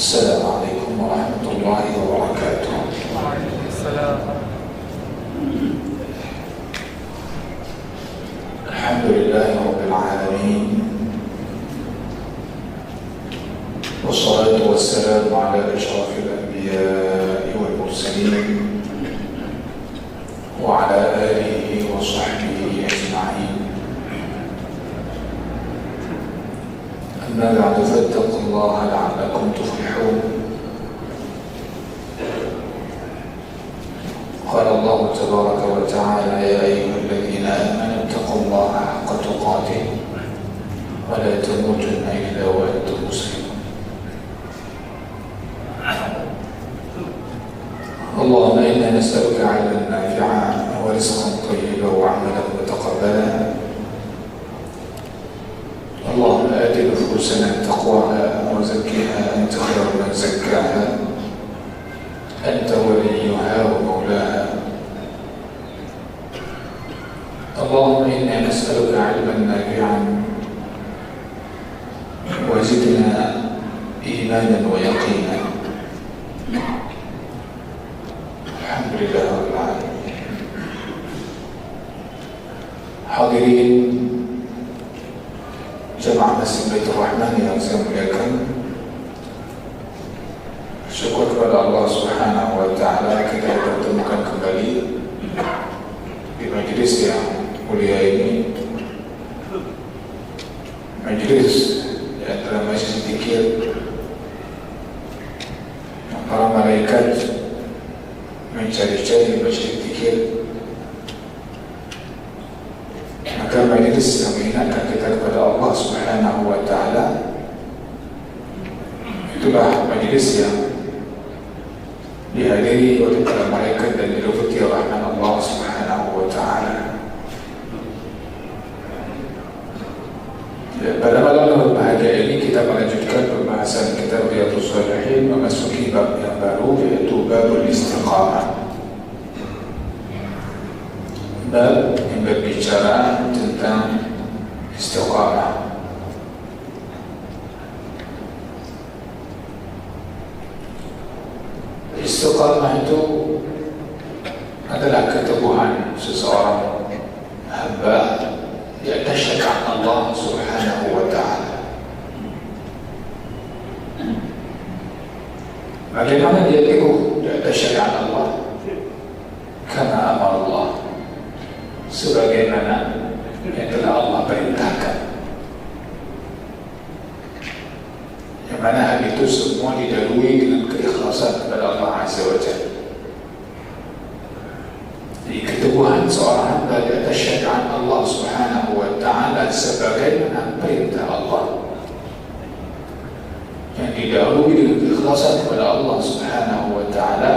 السلام عليكم ورحمة الله وبركاته. وعليكم السلام. الحمد لله رب العالمين، والصلاة والسلام على أشرف الأنبياء والمرسلين وعلى آله وصحبه أجمعين. أما بعد فاتقوا الله لعلكم تفلحون. قال الله تبارك وتعالى: يا أيها الذين آمنوا اتقوا الله حق تقاته ولا تموتن إلا وأنتم مسلمون. اللهم إنا نسألك علما نافعا ورزقا طيبا وعملا متقبلا. اللهم آت نفوسنا تقواها وزكها أنت خير من زكاها أنت وليها ومولاها. اللهم إنا نسألك علما نافعا وزدنا إيمانا ويقينا. الحمد لله رب العالمين. Hadirin jemaah Masjid Baitur Rahman yang saya muliakan, syukur kepada Allah Subhanahu wa Ta'ala kita bertemukan kembali di majlis yang mulia ini, majlis di antara majlis zikir yang para malaikat mencari-cari majlis zikir. Maka majlis yang mengingatkan kita kepada Allah Subhanahu wa Ta'ala, itulah majlis yang dihadiri oleh para malaikat dan diliputi rahmat Allah Subhanahu wa Ta'ala. Pada malam yang berbahagia ini kita melanjutkan pembahasan kitab Riyadhus Shalihin, memasuki bab yang baru, yaitu babul istiqamah. Bab yang berbicara tentang istiqamah. Istiqamah itu adalah keteguhan seseorang hamba di atas syariat Allah Subhanahu wa Ta'ala. Bagaimana dia teguh di atas syariat Allah? Kama amar Allah, sebagaimana yang telah Allah perintahkan. Yang mana hal itu semua didahului dengan keikhlasan kepada Allah Azza wa Jalla. Jadi keteguhan seorang hamba di atas syariat Allah Subhanahu wa Ta'ala sebagaimana perintah Allah, yang didahului dengan keikhlasan kepada Allah Subhanahu wa Ta'ala,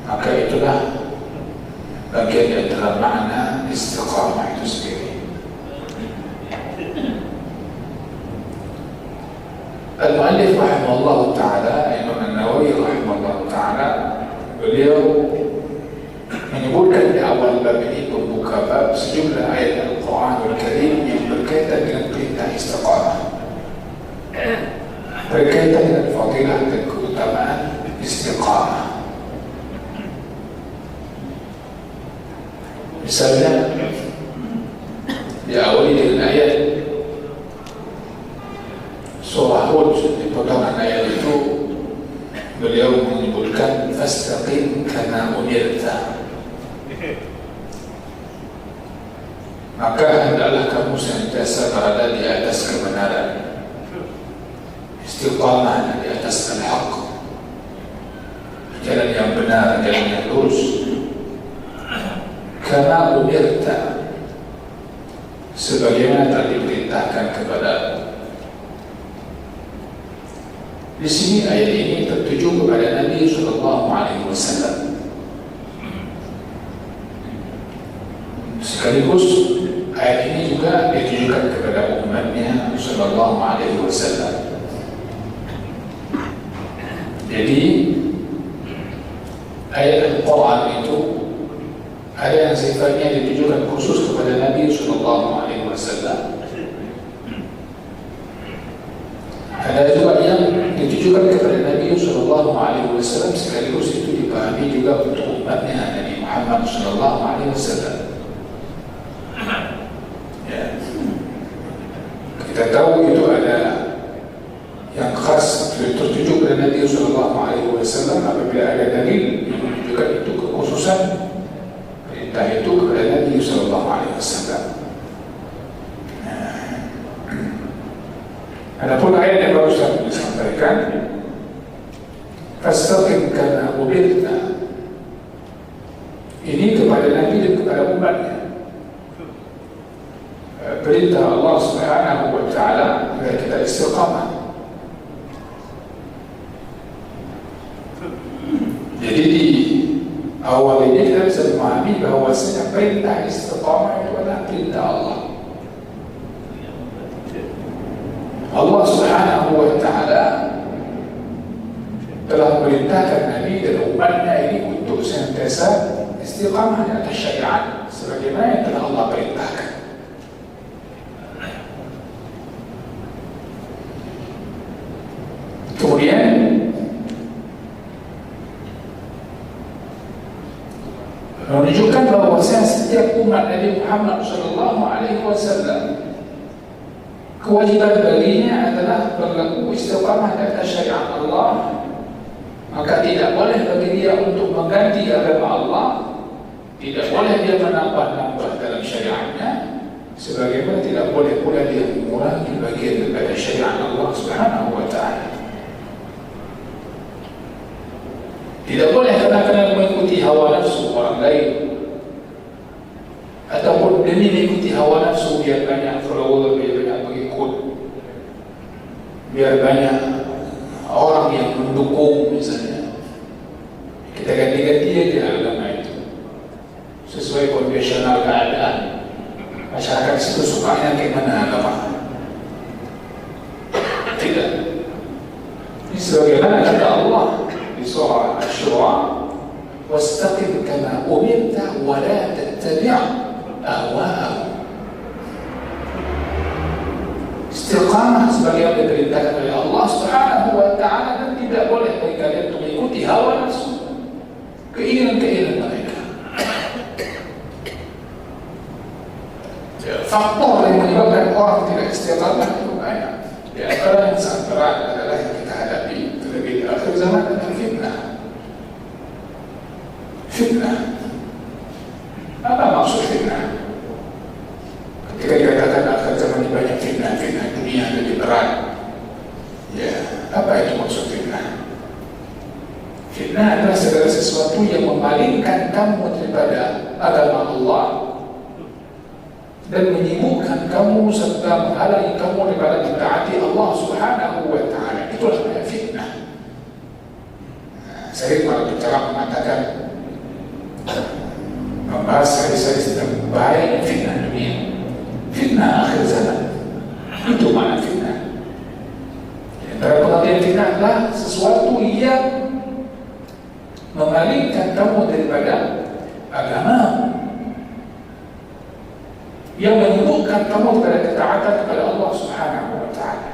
maka itulah bagian di antara makna istiqamah itu sendiri. Al-Mu'allif rahimahullah ta'ala, Imam An-Nawawi rahimahullah ta'ala, beliau menyebutkan di awal bab ini, pembuka bab, sejumlah ayat Al-Quranul Karim yang berkaitan dengan perintah istiqamah, berkaitan dengan fadilah dan keutamaan istiqamah. Misalnya diawali dengan ayat surah Hud. Di potongan ayat itu beliau menyebutkan fastaqim kama umirta, maka hendaklah kamu senantiasa berada di atas kebenaran, istiqamah di atas al-haq, jalan yang benar, jalan yang lurus. Kama umirta, sebagaimana telah diperintahkan kepada. Di sini ayat ini tertuju kepada Nabi Sallallahu Alaihi Wasallam. Sekaligus ayat ini juga ditujukan kepada umatnya Sallallahu Alaihi Wasallam. Jadi ayat Al-Quran itu ada yang sifatnya ditujukan khusus kepada Nabi Sallallahu Alaihi Wasallam, ada juga yang ditujukan kepada Nabi Sallallahu Alaihi Wasallam, sekaligus itu dipahami juga untuk umatnya Nabi Muhammad Sallallahu Alaihi Wasallam. Ya. Kita tahu itu ada yang khas tertuju kepada Nabi Sallallahu Alaihi Wasallam apabila ada dalil yang menunjukkan itu kekhususan perintah itu kepada Nabi Sallallahu Alaihi Wasallam. Adapun ayat yang baru saja disampaikan, fastaqim kama umirta, ini kepada Nabi dan kepada umatnya. Perintah Allah Subhanahu wa Ta'ala agar kita istiqamah. Jadi di awal ini kita bisa memahami bahwasanya perintah istiqamah itu adalah perintah Allah. Allah Subhanahu wa Ta'ala telah memerintahkan Nabi dan umatnya ini untuk senantiasa istiqamah di atas syariat sebagaimana yang telah Allah perintahkan. Kemudian menunjukkan bahwasanya setiap umat Nabi Muhammad Sallallahu Alaihi Wasallam kewajiban baginya adalah berlaku istiqamah di atas syariat Allah. Maka tidak boleh bagi dia untuk mengganti agama Allah, tidak boleh dia menambah-nambah dalam syariatnya, sebagaimana tidak boleh pula dia mengurangi bagian daripada syariat Allah Subhanahu wa Ta'ala. Tidak boleh kerana mengikuti hawa nafsu orang lain, ataupun demi mengikuti hawa nafsu biar banyak follower, biar banyak pengikut, biar banyak orang yang mendukung misalnya, kita ganti-ganti aja agama itu sesuai konvensional keadaan masyarakat itu sukanya gimana agama. Tidak. Ini sebagaimana kata Allah di surah Asy-Syura, wastaqim kama umirta wa la tattabi' ahwa'ahum. Istiqamah sebagaimana diperintahkan oleh Allah Subhanahu wa Ta'ala, dan tidak boleh bagi kalian untuk mengikuti hawa nafsu, keinginan-keinginan mereka. Faktor yang menyebabkan orang tidak istiqamah itu banyak. Di antara yang sangat berat adalah yang kita hadapi terlebih di akhir zaman adalah fitnah. Fitnah. Apa maksud fitnah? Ketika dikatakan akhir zaman ini banyak fitnah dunia lebih berat. Ya, apa itu maksud fitnah? Fitnah adalah segala sesuatu yang memalingkan kamu daripada agama Allah dan menyibukkan kamu serta menghalangi kamu daripada mentaati Allah Subhanahu wa Ta'ala. Itulah namanya fitnah. Saya kalau bicara mengatakan membahas hadis-hadis tentang bahaya fitnah dunia, fitnah akhir zaman. Itu makna fitnah. Antara pengertian fitnah adalah sesuatu yang memalingkan kamu daripada agama, yang menyibukkan kamu kepada ketaatan kepada Allah Subhanahu wa Ta'ala.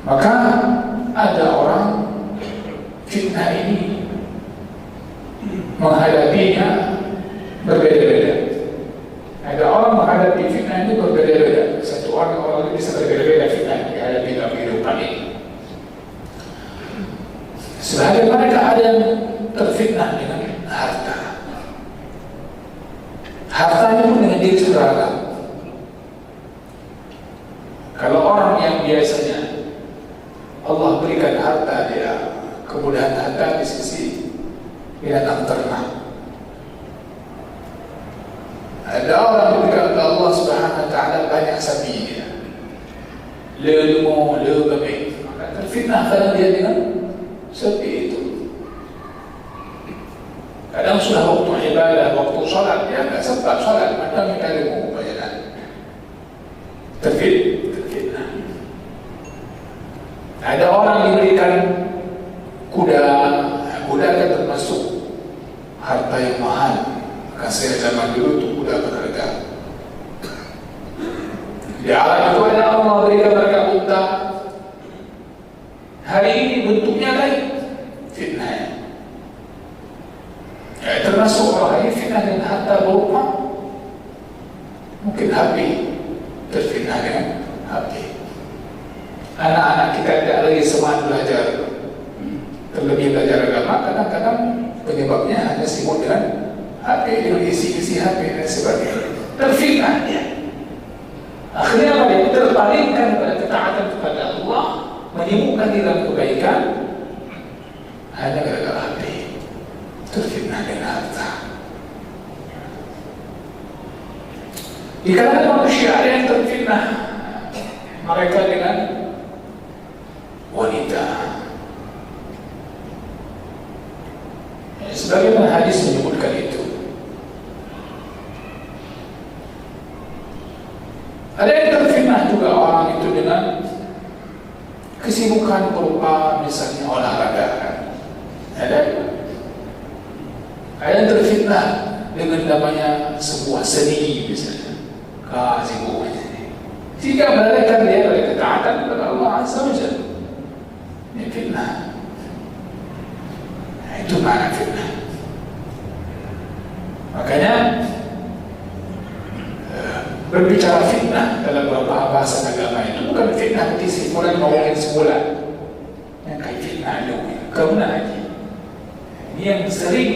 Maka ada orang fitnah ini menghadapinya berbeda-beda. Ada orang menghadapi fitnah ini berbeda-beda. Satu orang bisa berbeda-beda fitnah yang dihadapi dalam kehidupan ini. Sebagian mereka ada yang terfitnah dengan harta. Hartanya pun dengan diri beragam. Kalau orang yang biasanya Allah berikan harta dia, kemudahan harta di sisi binatang ternak. Ada orang yang berikan Allah Subhanahu wa Ta'ala banyak sapi dia, lelemo, lebih, maka terfitnah karena dia dengan sapi itu. Kadang sudah waktu ibadah, waktu sholat, dia tidak sempat sholat, maka kita lemu bayaran. Terfitnah. Ada orang diberikan kuda kan termasuk harta yang mahal. Maka saya zaman dulu itu kuda berharga. Di Arab itu ada Allah berikan mereka unta, Mungkin HP, terfitnah dengan HP. Anak-anak kita tidak lagi semangat belajar, terlebih belajar agama, kadang-kadang penyebabnya hanya sibuk dengan HP, dengan isi-isi HP dan sebagainya. Terfitnah dia. Akhirnya apa dia? Terpalingkan pada ketaatan kepada Allah, menyibukkan diri dalam kebaikan hanya gara-gara HP. Terfitnah dengan harta. Di kalangan manusia ada yang terfitnah mereka dengan wanita. Sebagaimana hadis menyebutkan itu. Ada yang terfitnah juga orang itu dengan kesibukan berupa misalnya olahraga. Ada yang terfitnah dengan namanya sebuah seni misalnya. Sibuknya. Sehingga melalaikan dia dari ketaatan kepada Allah Azza wa Jalla. Ini fitnah. Nah, itu makna fitnah. Makanya berbicara fitnah dalam beberapa bahasa agama itu bukan fitnah seperti orang ngomongin sebulan. Yang kayak fitnah itu kemana lagi? Ini yang sering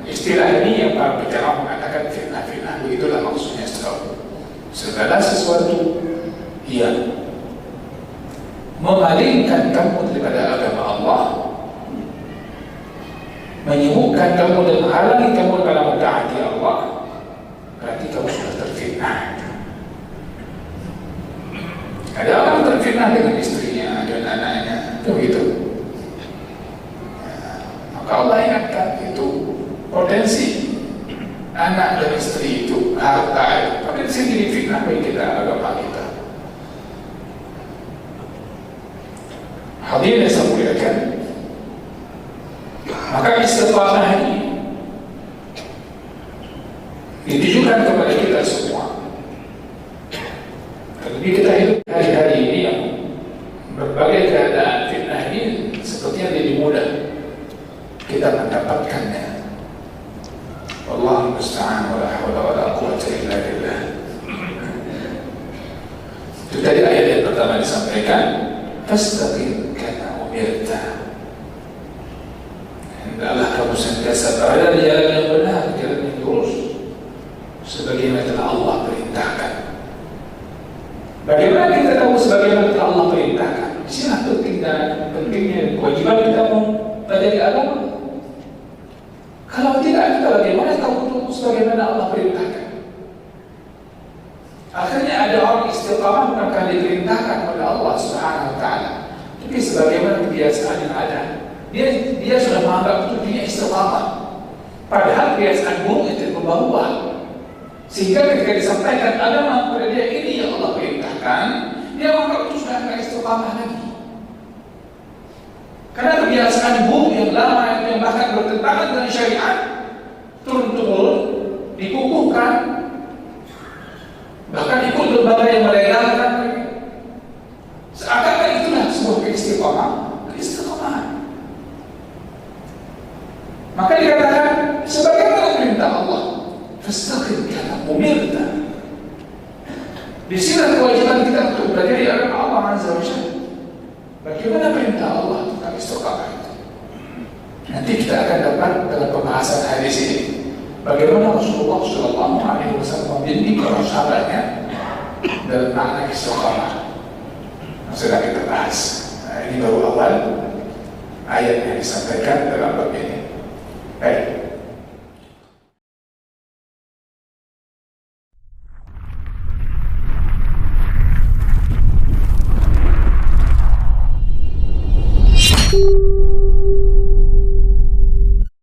istilah ini yang para bicara mengatakan fitnah. Begitulah maksudnya selalu. Segala sesuatu yang memalingkan kamu daripada agama Allah, menyibukkan kamu dan menghalangi kamu dalam mentaati Allah, berarti kamu sudah terfitnah. Ada orang terfitnah dengan istrinya, dengan anaknya, begitu. Maka Allah ingatkan itu potensi anak dan istri itu, harta itu, maka di sini fitnah bagi kita, agama kita. Hadirin yang saya muliakan, maka istiqamah ini ditujukan kepada kita semua. Terlebih kita hidup hari-hari ini yang berbagai keadaan fitnah ini sepertinya lebih mudah kita mendapatkannya. Wallahu musta'an wa la hawla wa la quwwata illa billah. Itu tadi ayat yang pertama disampaikan, fastaqim kama umirta. Hendaklah kamu senantiasa berada di jalan yang benar, jalan yang lurus, sebagaimana telah Allah perintahkan. Bagaimana kita tahu sebagaimana telah Allah perintahkan? Di sini pentingnya kewajiban kita mempelajari agama. Kalau tidak, kita bagaimana tahu sebagaimana Allah perintahkan? Akhirnya ada orang istiqamah bukan diperintahkan oleh Allah Subhanahu wa Ta'ala, tapi sebagaimana kebiasaan yang ada. Dia sudah menganggap itu dia istiqamah, padahal kebiasaan buruk itu berubah-ubah. Sehingga ketika disampaikan agama kepada dia, ini yang Allah perintahkan, dia menganggap itu sudah tidak istiqamah lagi. Karena kebiasaan buruk yang lama yang bahkan bertentangan dengan syariat turun-turun dikukuhkan, bahkan ikut lembaga yang melegalkan, seakan-akan itulah sebuah keistiqamahan. Maka dikatakan sebagaimana perintah Allah, fastaqim kama umirta. Di sini kewajiban kita untuk belajar di agama Allah Azza wa Jalla. Bagaimana perintah Allah tentang istiqamah itu? Nanti kita akan dapat dalam pembahasan hadis ini bagaimana Rasulullah SAW membimbing para sahabatnya dalam makna istiqamah yang sedang kita bahas. Nah, ini baru awal ayat yang disampaikan dalam bab ini. Baik.